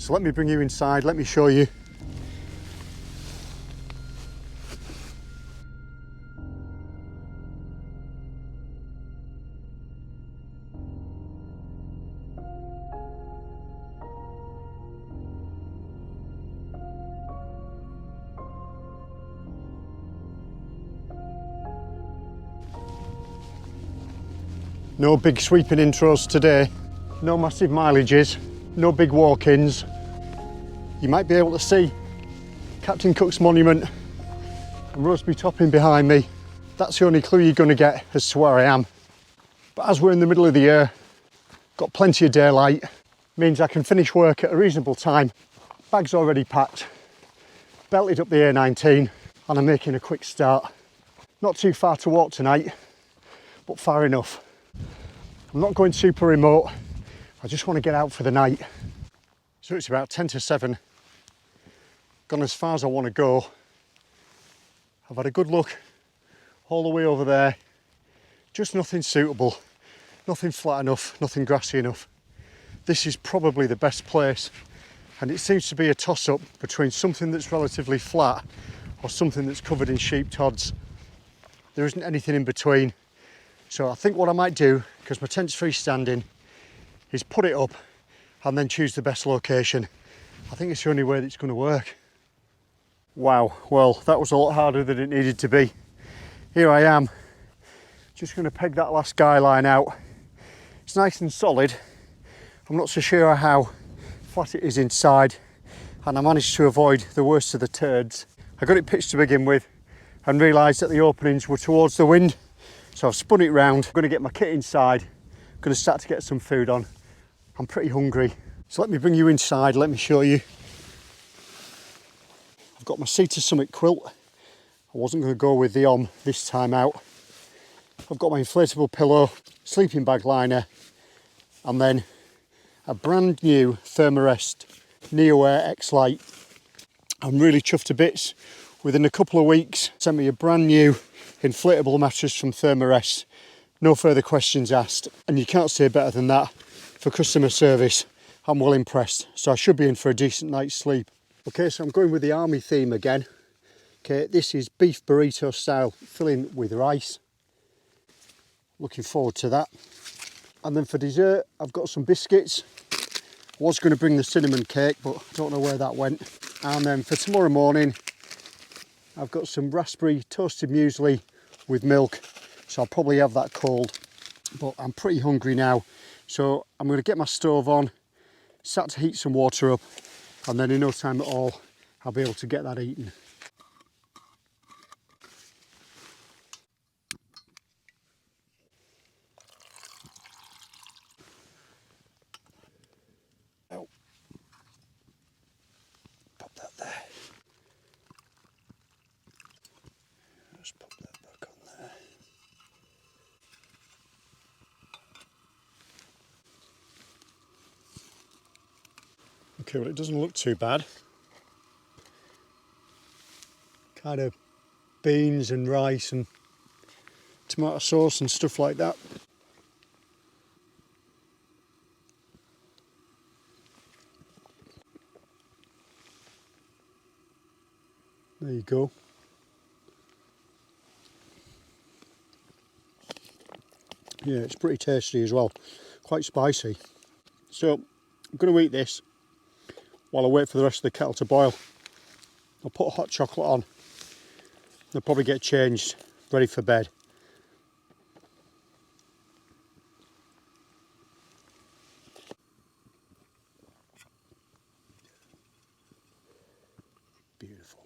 So let me bring you inside, let me show you. No big sweeping intros today, no massive mileages, no big walk-ins. You might be able to see Captain Cook's monument and Rosebery Topping behind me. That's the only clue you're going to get as to where I am. But as we're in the middle of the year, got plenty of daylight, means I can finish work at a reasonable time. Bag's already packed, belted up the A19, and I'm making a quick start. Not too far to walk tonight, but far enough. I'm not going super remote, I just want to get out for the night. So it's about 10 to 7, gone as far as I want to go. I've had a good look all the way over there, just nothing suitable, nothing flat enough, nothing grassy enough. This is probably the best place, and it seems to be a toss-up between something that's relatively flat or something that's covered in sheep tods. There isn't anything in between. So I think what I might do, because my tent's freestanding, is put it up and then choose the best location. I think it's the only way that it's going to work. Wow, well, that was a lot harder than it needed to be. Here I am, just going to peg that last guy line out. It's nice and solid. I'm not so sure how flat it is inside, and I managed to avoid the worst of the turds. I got it pitched to begin with and realised that the openings were towards the wind. So I've spun it round, I'm going to get my kit inside, I'm going to start to get some food on. I'm pretty hungry. So let me bring you inside, let me show you. I've got my Cedar Summit quilt. I wasn't going to go with the this time out. I've got my inflatable pillow, sleeping bag liner, and then a brand new Thermarest Neo Air X-Lite. I'm really chuffed to bits. Within a couple of weeks, sent me a brand new inflatable mattress from Thermarest. No further questions asked, and you can't say better than that for customer service. I'm well impressed, so I should be in for a decent night's sleep. Okay, so I'm going with the army theme again. Okay, this is beef burrito style, filling with rice. Looking forward to that. And then for dessert, I've got some biscuits. I was going to bring the cinnamon cake, but I don't know where that went. And then for tomorrow morning, I've got some raspberry toasted muesli with milk, so I'll probably have that cold, but I'm pretty hungry now, so I'm going to get my stove on, start to heat some water up, and then in no time at all I'll be able to get that eaten. Oh. Pop that there. Just pop that back on there. Okay, well, it doesn't look too bad. Kind of beans and rice and tomato sauce and stuff like that. There you go. Yeah, it's pretty tasty as well. Quite spicy. So I'm going to eat this while I wait for the rest of the kettle to boil. I'll put hot chocolate on. I'll probably get changed, ready for bed. Beautiful.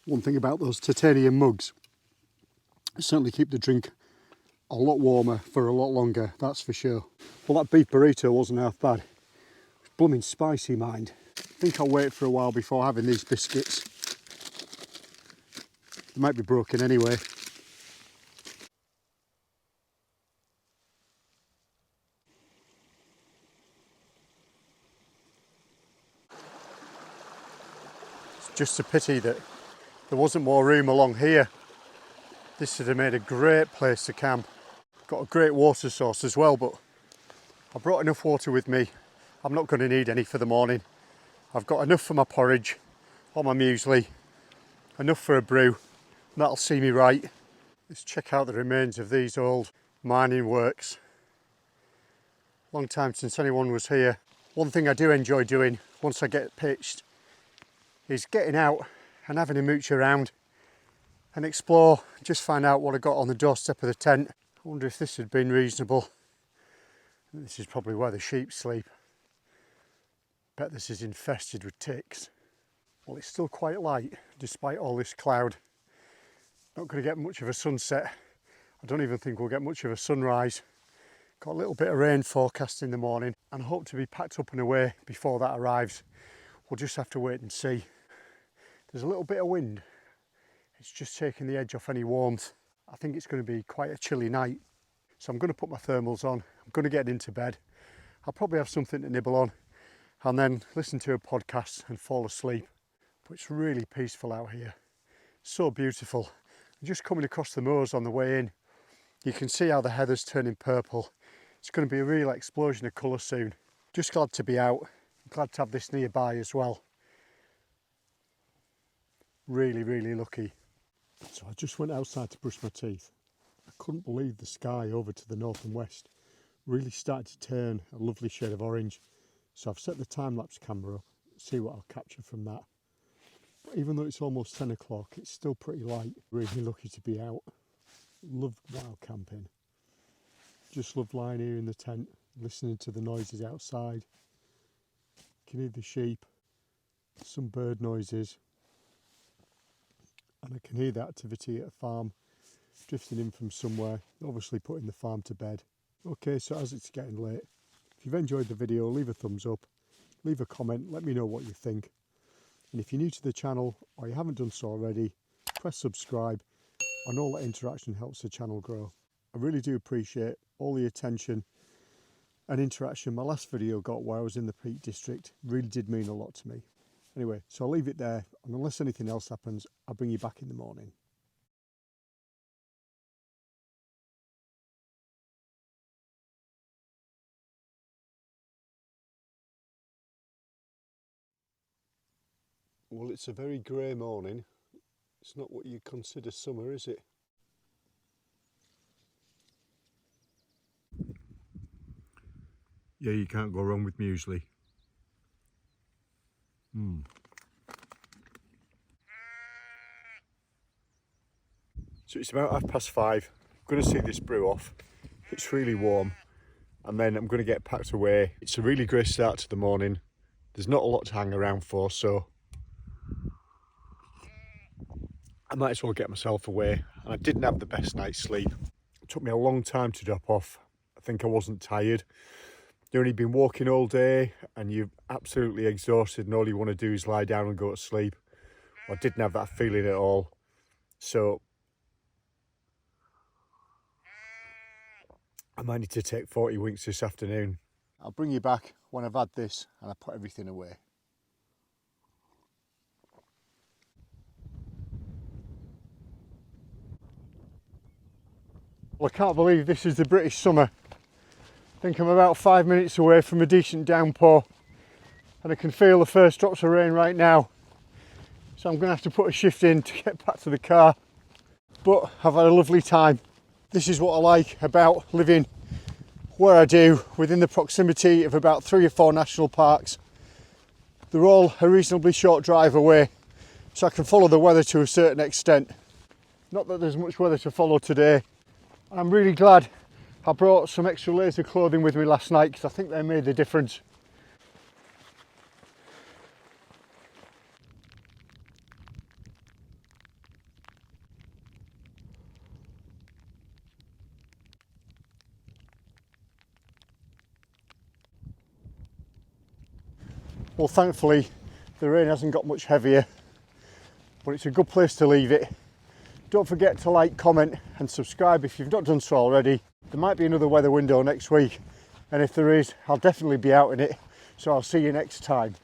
One thing about those titanium mugs, certainly keep the drink a lot warmer for a lot longer, that's for sure. Well, that beef burrito wasn't half bad. It's blooming spicy, mind. I think I'll wait for a while before having these biscuits. They might be broken anyway. Just a pity that there wasn't more room along here. This would have made a great place to camp. Got a great water source as well, but I brought enough water with me. I'm not going to need any for the morning. I've got enough for my porridge or my muesli, enough for a brew. That'll see me right. Let's check out the remains of these old mining works. Long time since anyone was here. One thing I do enjoy doing once I get pitched is getting out and having a mooch around and explore, just find out what I got on the doorstep of the tent. I wonder if this had been reasonable. This is probably where the sheep sleep. Bet this is infested with ticks. Well, it's still quite light despite all this cloud. Not going to get much of a sunset. I don't even think we'll get much of a sunrise. Got a little bit of rain forecast in the morning and I hope to be packed up and away before that arrives. We'll just have to wait and see. There's a little bit of wind. It's just taking the edge off any warmth. I think it's going to be quite a chilly night. So I'm going to put my thermals on. I'm going to get into bed. I'll probably have something to nibble on and then listen to a podcast and fall asleep. But it's really peaceful out here. So beautiful. I'm just coming across the moors on the way in. You can see how the heather's turning purple. It's going to be a real explosion of colour soon. Just glad to be out. Glad to have this nearby as well. Really, really lucky. So I just went outside to brush my teeth. I couldn't believe the sky over to the north and west really started to turn a lovely shade of orange. So I've set the time-lapse camera up, see what I'll capture from that. But even though it's almost 10 o'clock, it's still pretty light. Really lucky to be out. Loved wild camping. Just loved lying here in the tent, listening to the noises outside. You can hear the sheep, some bird noises. And I can hear the activity at a farm drifting in from somewhere, obviously putting the farm to bed. Okay, so as it's getting late, if you've enjoyed the video, leave a thumbs up, leave a comment, let me know what you think. And if you're new to the channel or you haven't done so already, press subscribe, and all that interaction helps the channel grow. I really do appreciate all the attention and interaction my last video got where I was in the Peak District. Really did mean a lot to me. Anyway, so I'll leave it there, and unless anything else happens, I'll bring you back in the morning. Well, it's a very grey morning. It's not what you'd consider summer, is it? Yeah, you can't go wrong with muesli. So it's about 5:30. I'm going to see this brew off. It's really warm. And then I'm going to get packed away. It's a really great start to the morning. There's not a lot to hang around for, so I might as well get myself away. And I didn't have the best night's sleep. It took me a long time to drop off. I think I wasn't tired. You've only been walking all day and you're absolutely exhausted and all you want to do is lie down and go to sleep. Well, I didn't have that feeling at all. So I might need to take 40 winks this afternoon. I'll bring you back when I've had this and I put everything away. Well, I can't believe this is the British summer. I think I'm about 5 minutes away from a decent downpour and I can feel the first drops of rain right now. So I'm going to have to put a shift in to get back to the car. But I've had a lovely time. This is what I like about living where I do, within the proximity of about 3 or 4 national parks. They're all a reasonably short drive away, so I can follow the weather to a certain extent. Not that there's much weather to follow today. I'm really glad I brought some extra layers of clothing with me last night because I think they made the difference. Well, thankfully the rain hasn't got much heavier, but it's a good place to leave it. Don't forget to like, comment and subscribe if you've not done so already. There might be another weather window next week, and if there is, I'll definitely be out in it, so I'll see you next time.